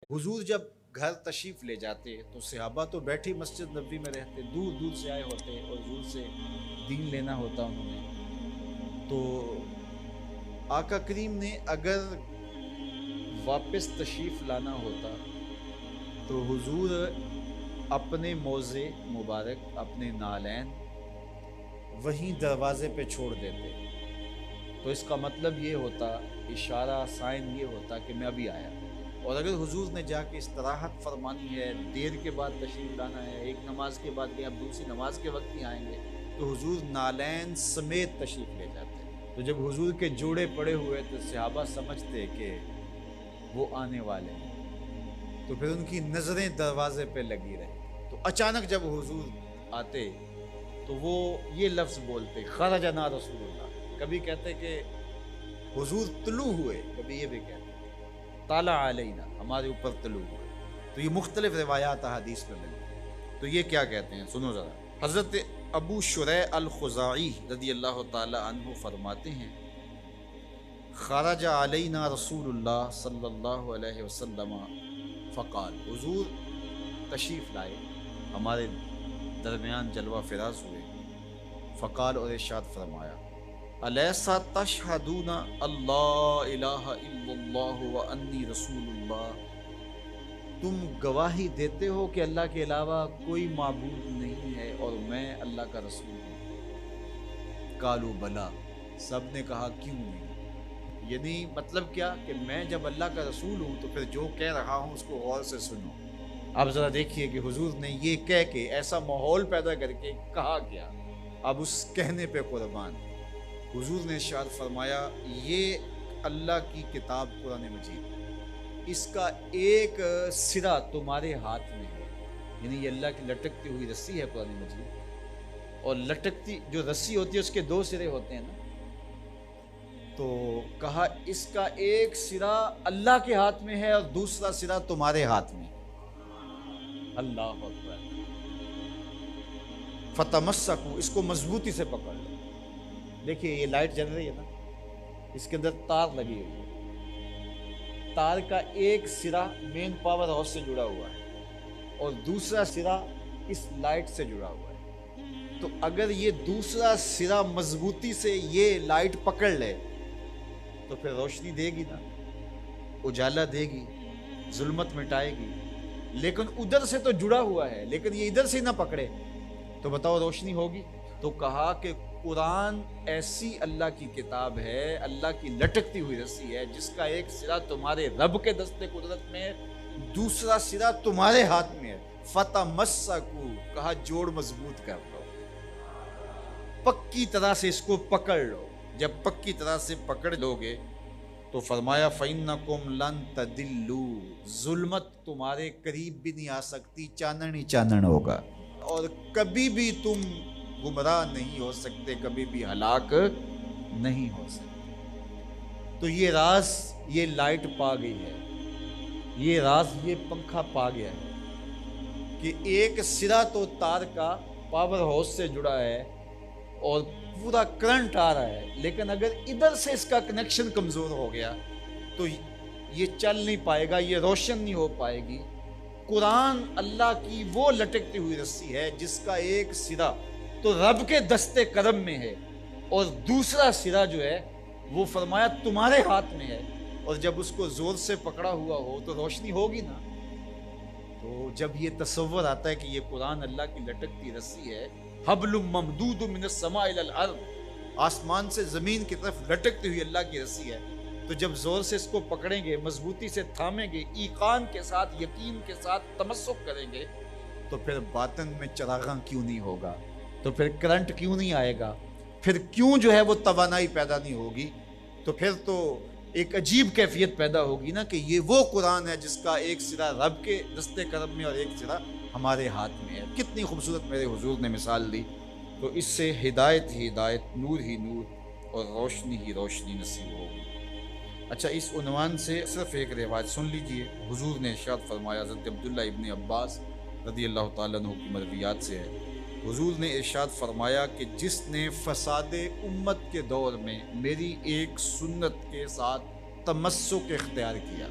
हुजूर जब घर तशरीफ़ ले जाते तो सहाबा तो बैठे मस्जिद नबवी में रहते, दूर दूर से आए होते और हुजूर से दीन लेना होता उन्होंने। तो आका करीम ने अगर वापस तशरीफ़ लाना होता तो हुजूर अपने मोज़े मुबारक, अपने नालैन वहीं दरवाज़े पे छोड़ देते। तो इसका मतलब ये होता, इशारा साइन ये होता कि मैं अभी आया। और अगर हुजूर ने जाके इस्तराहत फरमानी है, देर के बाद तशरीफ़ लाना है, एक नमाज के बाद या दूसरी नमाज के वक्त ही आएंगे, तो हुजूर नालैन समेत तशरीफ़ ले जाते। तो जब हुजूर के जोड़े पड़े हुए तो सहाबा समझते कि वो आने वाले हैं, तो फिर उनकी नज़रें दरवाजे पे लगी रही। तो अचानक जब हुजूर आते तो वो ये लफ्ज़ बोलते, खरजना रसूलुल्लाह। कभी कहते कि हुजूर तुलू हुए, कभी ये भी कहते ताला अलैना, हमारे ऊपर तलू हुए। तो ये मुख्तलिफ रिवायात हदीस में मिलती। तो ये क्या कहते हैं, सुनो ज़रा। हज़रत अबू शुरै अल-खुज़ाई रज़ी अल्लाह ताला अन्हु फरमाते हैं, खरज अलैना रसूलुल्लाह सल्लल्लाहु अलैहि वसल्लम फ़क़ाल, हुजूर तशरीफ़ लाए, हमारे दरमियान जलवा फिराज हुए। फ़क़ाल, और इरशाद फरमाया, अलैसा तशहदूना अल्लाह इलाहा इल्लल्लाह व अन्नी रसूलुल्लाह, तुम गवाही देते हो कि अल्लाह के अलावा कोई माबूद नहीं है और मैं अल्लाह का रसूल हूँ। कालू बला, सब ने कहा क्यों नहीं। यानी मतलब क्या कि मैं जब अल्लाह का रसूल हूँ तो फिर जो कह रहा हूँ उसको गौर से सुनो। अब ज़रा देखिए कि हुजूर ने ये कह के ऐसा माहौल पैदा करके कहा क्या। अब उस कहने पे कुर्बान। हुजूर ने इरशाद फरमाया, ये अल्लाह की किताब कुरान मजीद, इसका एक सिरा तुम्हारे हाथ में है। यानी ये अल्लाह की लटकती हुई रस्सी है कुरान मजीद, और लटकती जो रस्सी होती है उसके दो सिरे होते हैं ना। तो कहा इसका एक सिरा अल्लाह के हाथ में है और दूसरा सिरा तुम्हारे हाथ में। अल्लाह अकबर। फतमस्सकू, इसको मजबूती से पकड़ लो। देखिए ये लाइट जल रही है ना, इसके अंदर तार लगी हुई है। तार का एक सिरा मेन पावर हाउस से जुड़ा हुआ है और दूसरा सिरा इस लाइट से जुड़ा हुआ है। तो अगर ये दूसरा सिरा मजबूती से ये लाइट पकड़ ले तो फिर रोशनी देगी ना, उजाला देगी, जुल्मत मिटाएगी। लेकिन उधर से तो जुड़ा हुआ है, लेकिन ये इधर से ना पकड़े तो बताओ रोशनी होगी। तो कहा कि कुरान ऐसी अल्लाह की किताब है, अल्लाह की लटकती हुई रस्सी है, जिसका एक सिरा तुम्हारे रब के दस्ते कुदरत में है, दूसरा सिरा तुम्हारे हाथ में है। फतमस्सकू, कहा जोड़ मजबूत कर लो, पक्की तरह से इसको पकड़ लो। जब पक्की तरह से पकड़ लोगे तो फरमाया फइन्नकुम लन तदिल्लू, जुल्मत तुम्हारे करीब भी नहीं आ सकती, चानन ही चानन होगा और कभी भी तुम गुमराह नहीं हो सकते, कभी भी हलाक नहीं हो सकते। तो ये राज, ये लाइट पा गई है, ये राज, ये पंखा पा गया है कि एक सिरा तो तार का पावर हाउस से जुड़ा है और पूरा करंट आ रहा है, लेकिन अगर इधर से इसका कनेक्शन कमज़ोर हो गया तो ये चल नहीं पाएगा, ये रोशन नहीं हो पाएगी। कुरान अल्लाह की वो लटकती हुई रस्सी है जिसका एक सिरा तो रब के दस्ते करम में है और दूसरा सिरा जो है वो फरमाया तुम्हारे हाथ में है। और जब उसको जोर से पकड़ा हुआ हो तो रोशनी होगी ना। तो जब ये तसव्वुर आता है कि ये कुरान अल्लाह की लटकती रस्सी है, हब्लुम ममदूदुम मिनस समा इलल अर्द, आसमान से ज़मीन की तरफ लटकती हुई अल्लाह की रस्सी है, तो जब ज़ोर से इसको पकड़ेंगे, मजबूती से थामेंगे, ईकान के साथ, यकीन के साथ तमस्सुक करेंगे, तो फिर बातन में चरागां क्यों नहीं होगा, तो फिर करंट क्यों नहीं आएगा, फिर क्यों जो है वो तवानाई पैदा नहीं होगी। तो फिर तो एक अजीब कैफियत पैदा होगी ना कि ये वो कुरान है जिसका एक सिरा रब के दस्ते करम में और एक सिरा हमारे हाथ में है। कितनी खूबसूरत मेरे हुजूर ने मिसाल दी। तो इससे हिदायत ही हिदायत, नूर ही नूर और रोशनी ही रोशनी नसीब होगी। अच्छा, इस उन्वान से सिर्फ एक रिवायत सुन लीजिए। हुजूर ने इरशाद फरमाया, हज़रत अब्दुल्लाह इब्न अब्बास रज़ी अल्लाह तआला अन्हु की मरवियात से है, हुजूर ने इरशाद फरमाया कि जिसने फसादे उम्मत के दौर में मेरी एक सुन्नत के साथ तमस्सुक इख्तियार किया,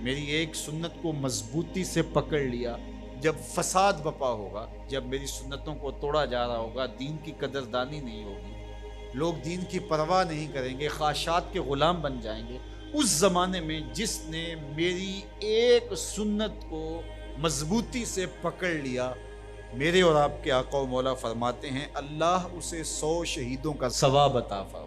میری ایک سنت کو مضبوطی سے پکڑ لیا، جب فساد بپا ہوگا، جب میری سنتوں کو توڑا جا رہا ہوگا، دین کی قدردانی نہیں ہوگی، لوگ دین کی پرواہ نہیں کریں گے، خواہشات کے غلام بن جائیں گے، اس زمانے میں جس نے میری ایک سنت کو مضبوطی سے پکڑ لیا، میرے اور آپ کے آقا و مولا فرماتے ہیں اللہ اسے 100 شہیدوں کا ثواب عطا فرمائے۔